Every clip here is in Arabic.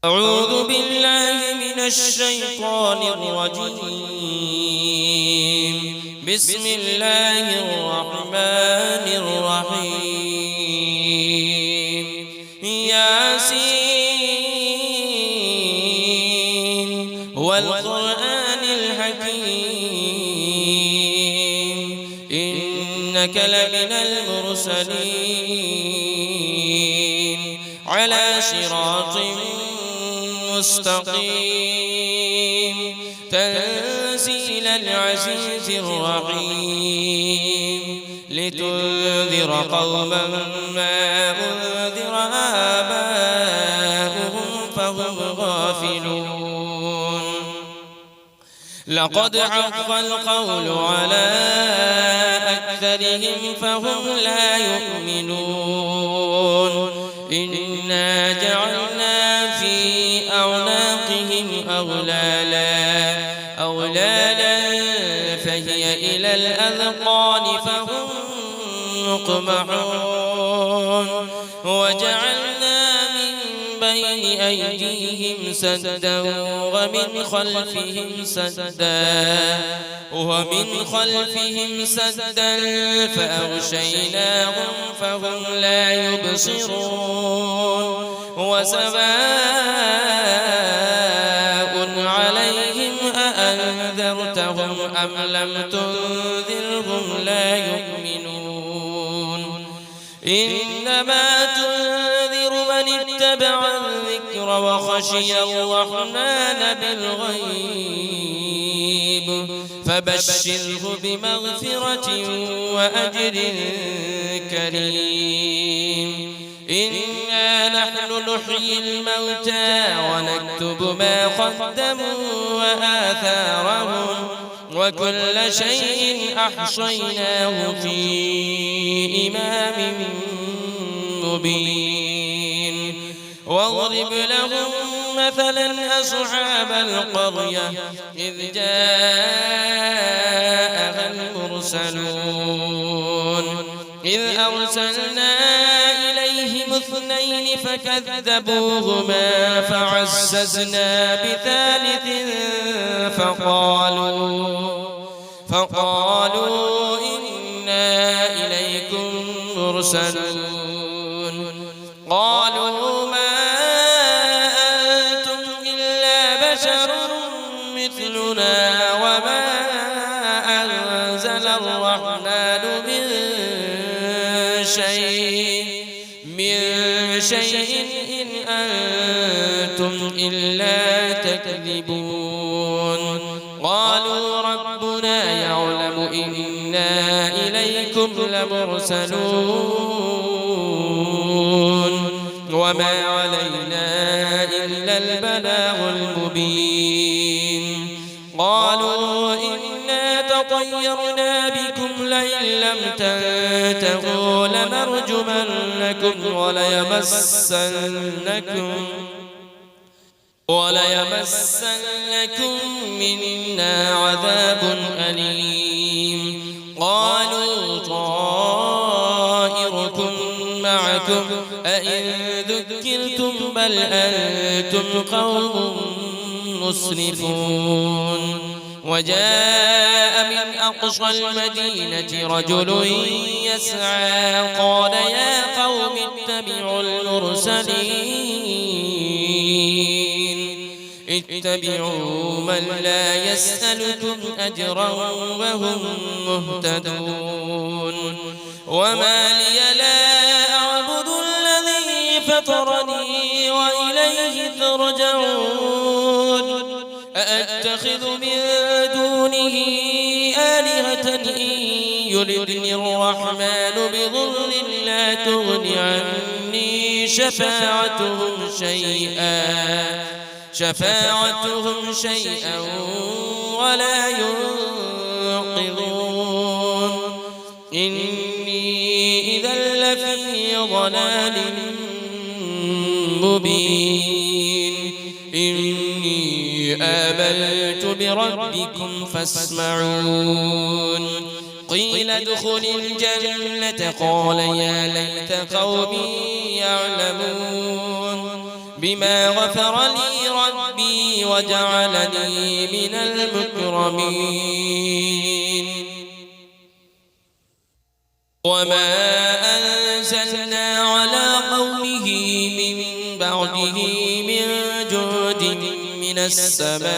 أعوذ بالله من الشيطان الرجيم. بسم الله الرحمن الرحيم. ياسين والقرآن الحكيم إنك لمن المرسلين على صراط مستقيم تنزيل العزيز الرحيم لتنذر قوما ما أنذر آباؤهم فهم غافلون. لقد حق القول على أكثرهم فهم لا يؤمنون. إنا جعلنا في أعناقهم أغلالا فهي إلى الأذقان فهم مقمحون. وجعلنا من بين أيديهم سدا ومن خلفهم سدا فأغشيناهم فهم لا يبصرون. وسواء عليهم أأنذرتهم أم لم تنذرهم لا يؤمنون. إنما تنذر من اتبع الذكر وخشي الرحمن بالغيب فبشره بمغفرة وأجر كريم. إنا نحن نحيي الموتى ونكتب ما قدموا وآثارهم وكل شيء أحصيناه في إمام مبين. واضرب لهم مثلا أصحاب القرية إذ جاءها المرسلون إذ أرسلنا إليهم اثنين فكذبوهما فعززنا بثالث فقالوا إنا إليكم مرسلون. قالوا ما أنتم إلا بشر مثلنا وما أنزل الرحمن من شيء إن أنتم إلا تكذبون. قالوا ربنا يعلم إنا إليكم لمرسلون وما علينا إلا البلاغ المبين. قالوا إنا تطيرنا بكم لئن لم تنتهوا لنرجمنكم وليمسنكم منا عذاب أليم. قالوا طائركم معكم أئن ذكرتم بل أنتم قوم مسرفون. وجاء من أقصى المدينة رجل يسعى قال يا قوم اتبعوا من لا يسألكم أجرا وهم مهتدون. وما لي لا أعبد الذي فطرني وإليه ترجعون. أأتخذ من دونه آلهة إن يردني الرحمن بضر لا تغن عني شفاعتهم شيئا ولا ينقذون. إني إذا لفي ضلال مبين. إني آمنت بربكم فاسمعون. قيل ادخل الجنة قال يا ليت قومي يعلمون. بما غفر لي ربي وجعلني من المكرمين وما أنزلنا على قومه من بعده من جود من السماء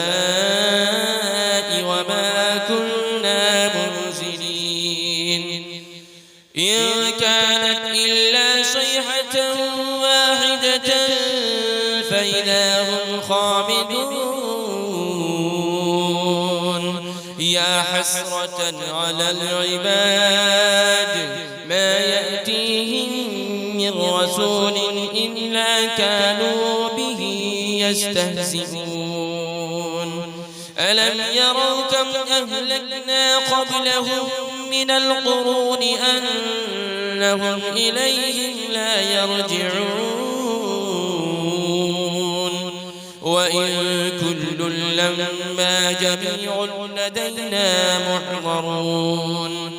وما كنا منزلين إن كانت إلا صيحة واحدة فإذا هم خامدون يا حسرة على العباد ما يأتيهم من رسول إلا كانوا به يستهزئون ألم يروا كم أهلكنا قبلهم من القرون أنهم إليهم لا يرجعون وإن كل لما جميع لدينا محضرون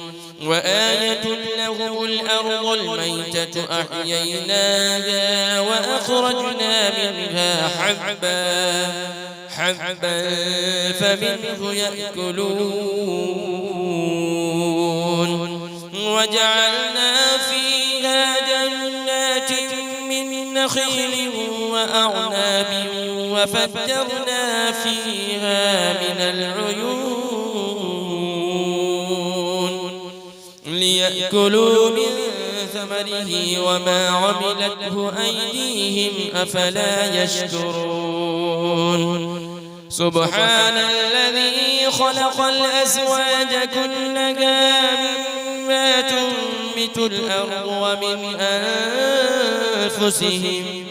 وآية لهم الأرض الميتة أحييناها وأخرجنا منها حبا فمنه يأكلون وجعلنا فيها جنات من نخيل وأعناب وفجرنا فيها من العيون ليأكلوا من ثمره وما عملته أيديهم أفلا يشكرون سبحان الذي خلق الأزواج كلها مما تنبت الأرض ومن أنفسهم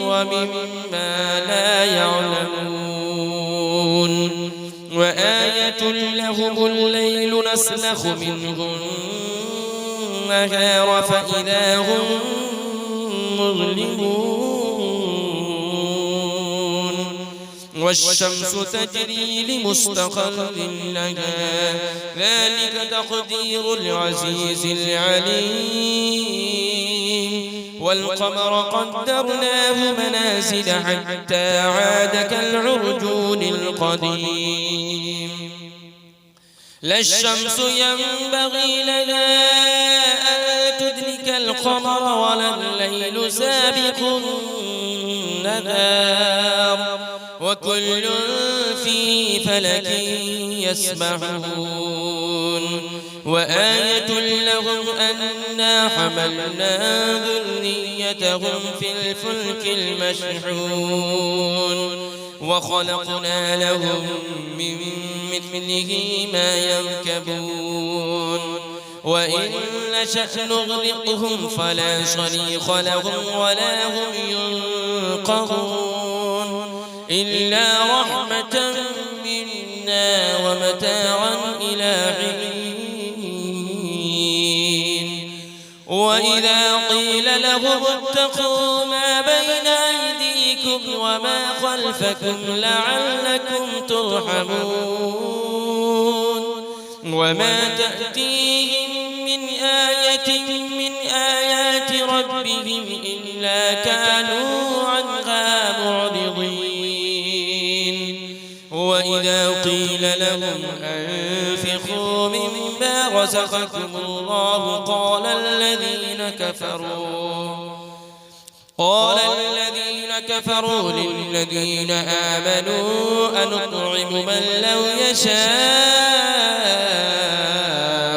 ومما لا يعلمون وآية لهم الليل نسلخ منه النهار فإذا هم مظلمون والشمس تجري لمستقر لها ذلك تقدير العزيز العليم والقمر قدرناه منازل حتى عاد كالعرجون القديم لا الشمس ينبغي لها أن تدرك القمر ولا الليل سابق النهار وكل في فلك يسبحون وآية لهم أنا حملنا ذريتهم في الفلك المشحون وخلقنا لهم من مثله ما يركبون وإن نشأ نغرقهم فلا صريخ لهم ولا هم ينقذون إلا رحمة منا ومتاعا إلى حين وإذا قيل لهم اتقوا ما بين أيديكم وما خلفكم لعلكم ترحمون وما تأتيهم من آية من آيات ربهم إلا كانوا عنها معرضين وإذا قيل لهم أنفقوا مما رزقكم الله قال الذين كفروا للذين آمنوا أنطعم من لو يشاء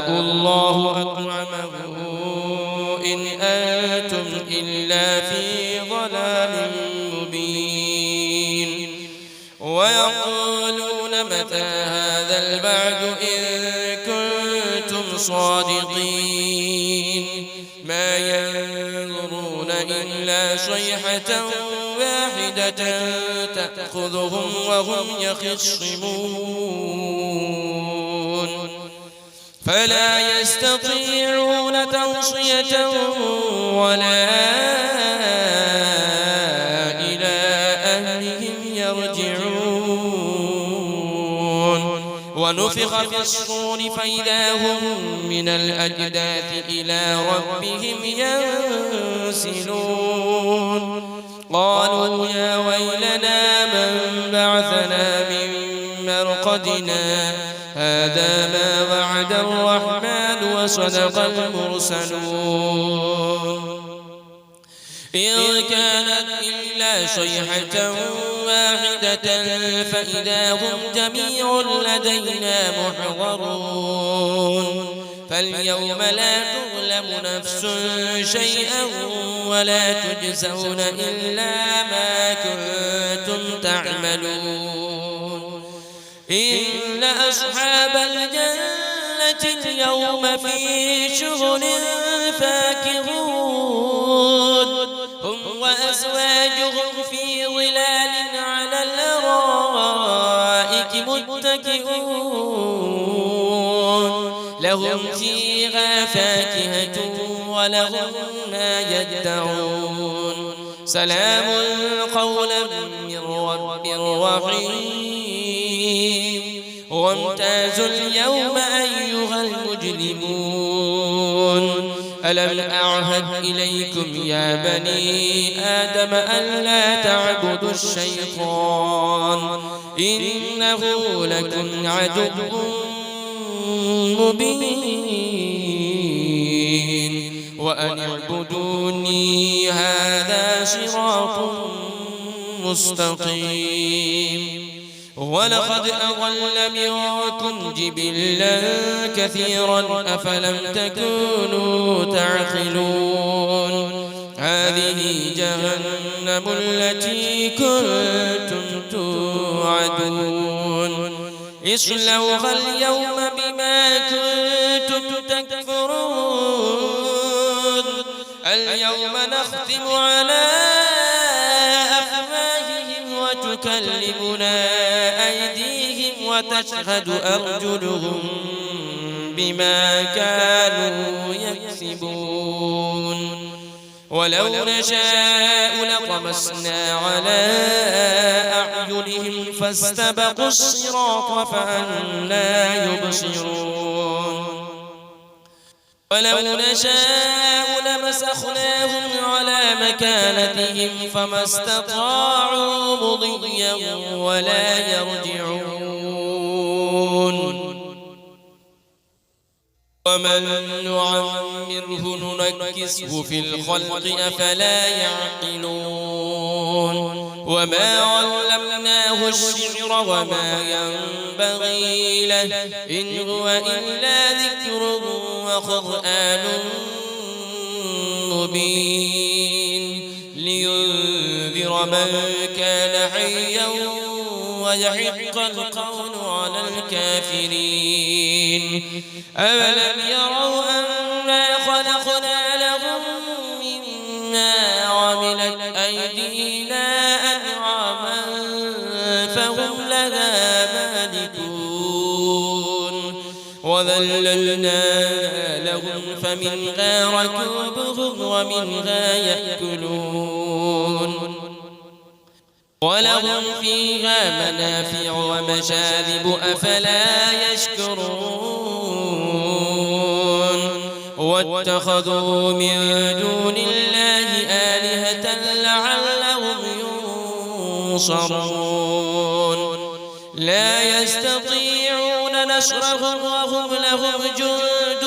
الله أطعمه إن أنتم إلا في ضلال مبين ويقولون متى هذا البعد إن كنتم صادقين ما ينظرون إلا صيحة واحدة تأخذهم وهم يخصمون فلا يستطيعون توصية ولا إلى أهلهم يرجعون ونفخ في الصور فإذا هم من الأجداث إلى ربهم ينسلون قالوا يا ويلنا من بعثنا من مرقدنا هذا ما وعد الرحمن وصدق المرسلون إن كانت إلا صيحة واحدة فإذا هم جميع لدينا محضرون فاليوم لا تظلم نفس شيئا ولا تجزون إلا ما كنتم تعملون إن أصحاب الجنة اليوم في شغل فاكهون هم وأزواجهم في ظلال على الأرائك متكئون لهم فيها فاكهة ولهم ما يدعون سلام قولا من رب رحيم وامتازوا اليوم أيها المجرمون ألم أعهد إليكم يا بني آدم ألا تعبدوا الشيطان إنه لكم عدو مبين وأن اعبدوني هذا صراط مستقيم ولقد أضل منكم جبلا كثيرا أفلم تكونوا تعقلون هذه جهنم التي كنتم توعدون اصلوها اليوم بما كنتم تكفرون اليوم نختم على أفواههم وتكلمنا أيديهم وتشهد أرجلهم بما كانوا يكسبون ولو نشاء لطمسنا على أعينهم فاستبقوا الصراط فأنى يبصرون ولو نشاء لمسخناهم على مكانتهم فما استطاعوا مضيا ولا يرجعون ومن نعمره ننكسه في الخلق أفلا يعقلون وما علمناه الشعر وما ينبغي له إن هو إلا ذكر وقرآن مبين لينذر من كان حيا ويحق القول على الكافرين أولم يروا أنا خلقنا لهم مما عملت أيدينا أنعاما فهم لها مالكون وذللنا لهم فمنها ركوبهم ومنها يأكلون ولهم فيها منافع ومشارب أفلا يشكرون واتخذوا من دون الله آلهة لعلهم ينصرون لا يستطيعون نصرهم وهم لهم جند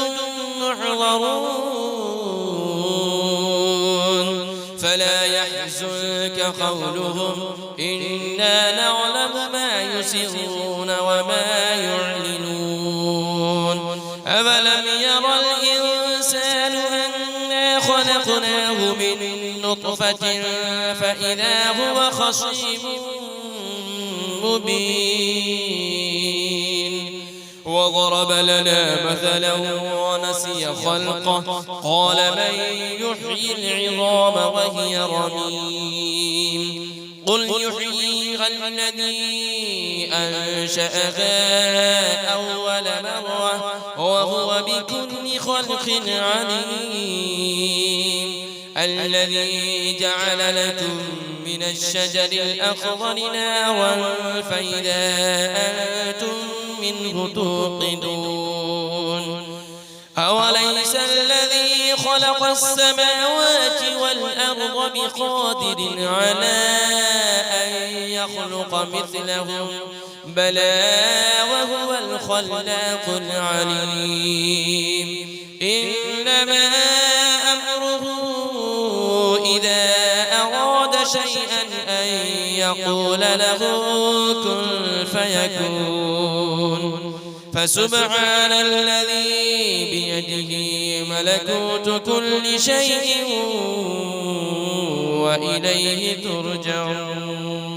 محضرون فلا يحزنك قولهم إنا نعلم ما يسرون وما يعلنون أفلم يرى الإنسان أنا خلقناه من نطفة فإذا هو خصيم مبين وضرب لنا مثلا ونسي خلقه قال من يحيي العظام وهي رميم قل يحييها الذي أنشأها أول مرة وهو بكل خلق عليم الذي جعل لكم من الشجر الأخضر نارا فإذا أنتم منه توقدون أوليس الذي خلق السماوات والأرض بقادر على أن يخلق مثلهم بلى وهو الخلاق العليم إنما أمره إذا أراد شيئا أن يقول له كن فيكون فسبحان الذي بيده ملكوت كل شيء وإليه ترجعون